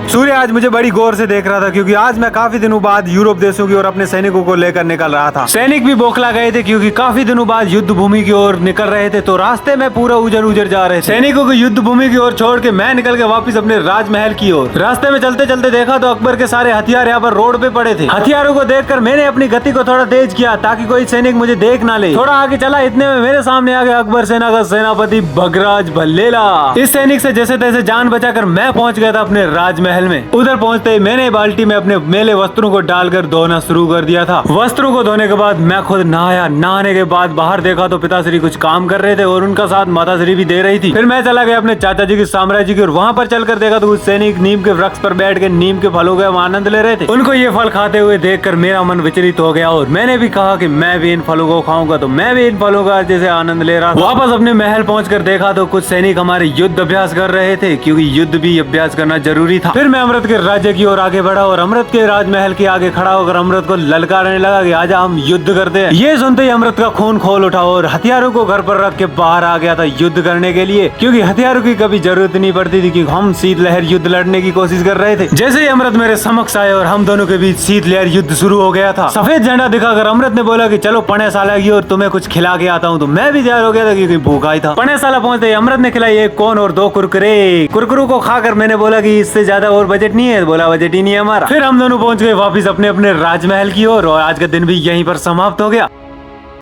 सूर्य आज मुझे बड़ी गौर से देख रहा था क्योंकि आज मैं काफी दिनों बाद यूरोप देशों की ओर अपने सैनिकों को लेकर निकल रहा था। सैनिक भी बौखला गए थे क्योंकि काफी दिनों बाद युद्ध भूमि की ओर निकल रहे थे, तो रास्ते में पूरा उजर उजर जा रहे थे। सैनिकों को युद्ध भूमि की ओर छोड़ के मैं निकल के वापस अपने राजमहल की ओर। रास्ते में चलते चलते देखा तो अकबर के सारे हथियार यहाँ पर रोड पे पड़े थे। हथियारों को देखकर मैंने अपनी गति को थोड़ा तेज किया ताकि कोई सैनिक मुझे देख ना ले। थोड़ा आगे चला, इतने में मेरे सामने आ गया अकबर सेना का सेनापति भगराज भल्लेला। इस सैनिक से जैसे तैसे जान बचाकर मैं पहुंच गया था अपने राजमहल में। उधर पहुंचते ही मैंने बाल्टी में अपने मैले वस्त्रों को डालकर धोना शुरू कर दिया था। वस्त्रों को धोने के बाद मैं खुद नहाया। नहाने के बाद बाहर देखा तो पिताश्री कुछ काम कर रहे थे और उनका साथ माताश्री भी दे रही थी। फिर मैं चला गया अपने चाचा जी के साम्राज्य की और वहाँ पर चलकर देखा तो कुछ सैनिक नीम के वृक्ष पर बैठ के नीम के फलों का आनंद ले रहे थे। उनको ये फल खाते हुए देखकर मेरा मन विचलित हो गया और मैंने भी कहा कि मैं भी इन फलों को खाऊंगा, तो मैं भी इन फलों का जैसे आनंद ले रहा था। वापस अपने महल पहुंचकर देखा तो कुछ सैनिक हमारे युद्ध अभ्यास कर रहे थे क्योंकि युद्ध भी अभ्यास करना जरूरी था। फिर मैं अमृत के राज्य की ओर आगे बढ़ा और अमृत के राजमहल के आगे खड़ा होकर अमृत को ललकारने लगा कि आजा हम युद्ध करते हैं। ये सुनते ही अमृत का खून खोल उठा और हथियारों को घर पर रख के बाहर आ गया था युद्ध करने के लिए, क्योंकि हथियारों की कभी जरूरत नहीं पड़ती थी क्योंकि हम शीतलहर युद्ध लड़ने की कोशिश कर रहे थे। जैसे ही अमृत मेरे समक्ष आए और हम दोनों के बीच शीतलहर युद्ध शुरू हो गया था। सफेद झंडा दिखाकर अमृत ने बोला कि चलो पणेशाला की और तुम्हें कुछ खिला के आता हूँ, तो मैं भी तैयार हो गया था क्योंकि भूखा ही था। पणेशाला पहुंचते ही अमृत ने खिलाई एक कोन और 2 कुरकुरे। कुरकुरों को खाकर मैंने बोला कि इससे ज्यादा और बजट नहीं है। बोला बजट ही नहीं है हमारा। फिर हम दोनों पहुंच गए वापिस अपने अपने राजमहल की ओर और आज का दिन भी यहीं पर समाप्त हो गया।